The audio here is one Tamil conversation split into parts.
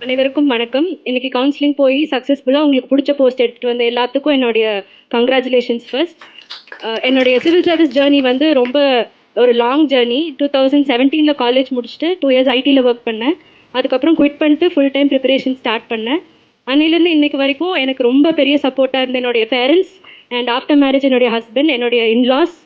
அனைவருக்கும் வணக்கம். இன்னைக்கு கவுன்சிலிங் போய் சக்ஸஸ்ஃபுல்லா உங்களுக்கு பிடிச்ச போஸ்ட் எடுத்துட்டு வந்த எல்லாத்துக்கும் என்னுடைய கங்க்ராச்சுலேஷன்ஸ் ஃபர்ஸ்ட். என்னுடைய சிவில் சர்வீஸ் ஜேர்னி வந்து ரொம்ப ஒரு லாங் ஜேர்னி. 2017 காலேஜ் முடிச்சுட்டு 2 இயர்ஸ் ஐடியில் ஒர்க் பண்ணேன். அதுக்கப்புறம் குவிட் பண்ணிட்டு ஃபுல் டைம் ப்ரிப்பரேஷன் ஸ்டார்ட் பண்ணேன். அன்னிலேருந்து இன்னைக்கு வரைக்கும் எனக்கு ரொம்ப பெரிய சப்போர்ட்டாக இருந்த என்னுடைய பேரண்ட்ஸ் அண்ட் ஆஃப்டர் மேரேஜ் என்னுடைய ஹஸ்பண்ட், என்னுடைய in-laws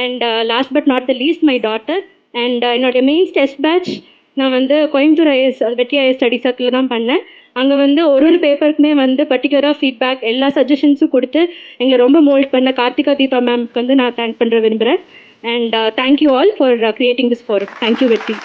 and last but not the least my daughter and என்னுடைய மெயின்ஸ் டெஸ்ட் பேட்ச். நான் வந்து கோயம்புத்தூர் ஐஎஸ் வெற்றி ஐஎஸ் ஸ்டடி சர்க்கிள் தான் பண்ணேன். அங்கே வந்து ஒரு பேப்பருக்குமே வந்து பர்டிகுலராக ஃபீட்பேக் எல்லா சஜஷன்ஸும் கொடுத்து எங்களை ரொம்ப மோல்ட் பண்ண கார்த்திகா தீபா மேம்க்கு வந்து நான் தேங்க் பண்ணுற விரும்புகிறேன். And thank you all for creating this forum. Thank you வெற்றி.